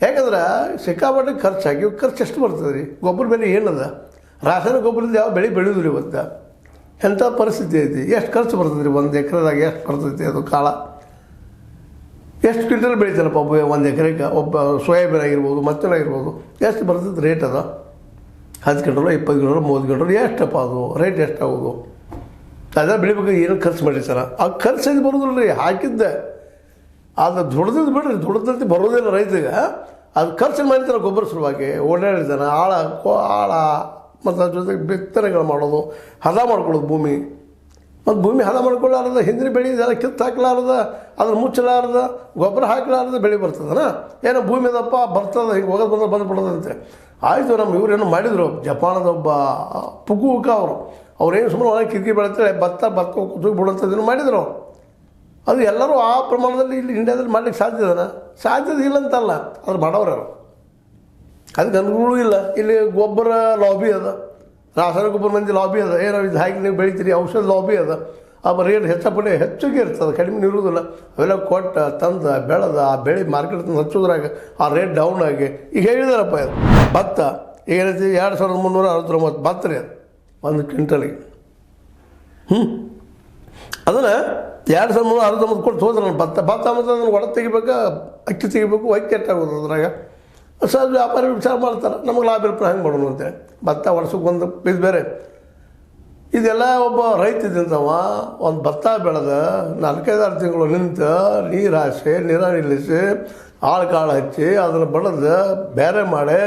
ಯಾಕಂದ್ರೆ ಸಿಕ್ಕಾಪಟ್ಟೆ ಖರ್ಚಾಗಿ ಖರ್ಚು ಎಷ್ಟು ಬರ್ತದೆ ರೀ? ಗೊಬ್ಬರ ಬೆಲೆ ಏನದ? ರಾಸಾಯನಿಕ ಗೊಬ್ಬರದಿಂದ ಯಾವ ಬೆಳೆ ಬೆಳೆಯೋದು ರೀ ಇವತ್ತು? ಎಂಥ ಪರಿಸ್ಥಿತಿ ಐತಿ. ಎಷ್ಟು ಖರ್ಚು ಬರ್ತದೆ ರೀ? ಒಂದು ಎಕರೆದಾಗ ಎಷ್ಟು ಬರ್ತೈತಿ ಅದು ಕಾಳ? ಎಷ್ಟು ಕ್ವಿಂಟಲ್ ಬೆಳಿತಾರಪ್ಪ ಒಂದು ಎಕರೆಗೆ? ಒಬ್ಬ ಸೋಯಾಬೀನ್ ಆಗಿರ್ಬೋದು, ಮತ್ತೊಂದಾಗಿರ್ಬೋದು, ಎಷ್ಟು ಬರ್ತದೆ ರೇಟ್ ಅದ? 10 ಕ್ವಿಂಟಲ್ 20 ಕ್ವಿಂಟಲ್ 30 ಕ್ವಿಂಟಲ್ ಎಷ್ಟಪ್ಪ ಅದು ರೇಟ್ ಎಷ್ಟಾಗೋದು? ಅದೆಲ್ಲ ಬೆಳಿಬೇಕು. ಏನು ಖರ್ಚು ಮಾಡಿರ್ತಾರ? ಆ ಖರ್ಚು ಬರೋದಿಲ್ಲ ರೀ, ಹಾಕಿದ್ದೆ ಅದು ದುಡ್ದಿದ್ದು ಬಿಡ್ರಿ, ದುಡ್ದಂತೆ ಬರೋದಿಲ್ಲ ರೈತಗೆ. ಅದು ಖರ್ಚು ಮಾಡಿರ್ತಾರೆ ಗೊಬ್ಬರ ಸಲುವಾಗಿ. ಓಡಾಡಿರ್ತಾನೆ ಆಳ ಮತ್ತು ಅದ್ರ ಜೊತೆಗೆ ಬಿತ್ತನೆಗಳು ಮಾಡೋದು, ಹದ ಮಾಡ್ಕೊಳ್ಳೋದು ಭೂಮಿ. ಮತ್ತು ಭೂಮಿ ಹದ ಮಾಡ್ಕೊಳ್ಳಾರ್ದ ಹಿಂದಿನ ಬೆಳೆ ಇದೆಲ್ಲ ಕಿತ್ತು ಹಾಕ್ಲಾರ್ದ, ಅದನ್ನು ಮುಚ್ಚಲಾರ್ದ, ಗೊಬ್ಬರ ಹಾಕ್ಲಾರ್ದ ಬೆಳೆ ಬರ್ತದನ? ಏನೋ ಭೂಮಿ ಅದಪ್ಪ ಬರ್ತದೆ, ಹಿಂಗೆ ಹೋಗೋದು ಬಂದುಬಿಡೋದಂತೆ. ಆಯಿತು, ನಮ್ಮ ಇವರೇನು ಮಾಡಿದರು, ಜಪಾನದ ಒಬ್ಬ ಪುಕುಕ ಅವ್ರೇನು ಸುಮ್ಮನೆ ಒಳಗೆ ಕಿರಿಕಿ ಬೆಳಿತಾರೆ, ಭತ್ತ ಕೂತು ಬಿಡುವಂಥದ್ದನ್ನು ಮಾಡಿದರು. ಅದು ಎಲ್ಲರೂ ಆ ಪ್ರಮಾಣದಲ್ಲಿ ಇಲ್ಲಿ ಇಂಡಿಯಾದಲ್ಲಿ ಮಾಡ್ಲಿಕ್ಕೆ ಸಾಧ್ಯತೆ ಇಲ್ಲ ಅಂತಲ್ಲ, ಅದ್ರ ಮಾಡೋರು ಅದಕ್ಕೆ ಅನುಕೂಲ ಇಲ್ಲ. ಇಲ್ಲಿ ಗೊಬ್ಬರ ಲಾಬಿ ಅದ, ರಾಸಾಯನಿಕ ಗೊಬ್ಬರ ಮಂದಿ ಲಾಬಿ ಅದ. ಏನೋ ಇದು ಹಾಕಿ ನೀವು ಬೆಳಿತೀರಿ, ಔಷಧ ಲಾಬಿ ಅದ. ಆ ರೇಟ್ ಹೆಚ್ಚಿಗೆ ಇರ್ತದೆ, ಕಡಿಮೆ ಇರುವುದಿಲ್ಲ. ಅವೆಲ್ಲ ಕೊಟ್ಟು ತಂದು ಬೆಳೆದ ಆ ಬೆಳೆ ಮಾರ್ಕೆಟ್ ತಂದು ಹಚ್ಚೋದ್ರಾಗ ಆ ರೇಟ್ ಡೌನ್ ಆಗಿ ಈಗ ಹೇಳಿದಾರಪ್ಪ ಇದು ಭತ್ತ ಏನೈತಿ 2369 ಭತ್ತ ರೀ ಅದು ಒಂದು ಕ್ವಿಂಟಲಿಗೆ. ಅದನ್ನು 2369 ಕೊಟ್ಟು ಹೋದ್ರೆ ನಾನು ಭತ್ತ ಮತ್ತು ಅದನ್ನು ಒಡ ತೆಗಿಬೇಕು, ಅಕ್ಕಿ ತೆಗಿಬೇಕು, ಅಕ್ಕಿ ಎಟ್ಟಾಗೋದು ಅದ್ರಾಗ. ಸಹ ವ್ಯಾಪಾರಿಗಳು ವಿಚಾರ ಮಾಡ್ತಾರೆ, ನಮಗೆ ಲಾಭ ಇರ್ತಾರೆ ಹೆಂಗೆ ಮಾಡೋಣ ಅಂತೇಳಿ. ಭತ್ತ ವರ್ಷಕ್ಕೆ ಒಂದು ಇದು ಬೇರೆ. ಇದೆಲ್ಲ ಒಬ್ಬ ರೈತ ಇದ್ದಂಥವ ಒಂದು ಭತ್ತ ಬೆಳೆದ 4-5 ತಿಂಗಳು ನಿಂತು ನೀರು ಹಾಸಿ ನಿಲ್ಲಿಸಿ ಕಾಳು ಹಚ್ಚಿ ಅದನ್ನು ಬಡದು ಬೇರೆ ಮಾಡಿ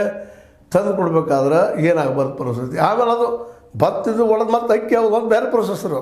ತಂದು ಕೊಡ್ಬೇಕಾದ್ರೆ ಏನಾಗಬಾರ್ದು ಪರಿಸ್ಥಿತಿ. ಆಮೇಲೆ ಅದು ಭತ್ತದ ಒಳಗೆ ಮತ್ತೆ ಅಕ್ಕಿ ಅವ್ರು ಒಂದು ಬೇರೆ ಪ್ರೊಸೆಸರು.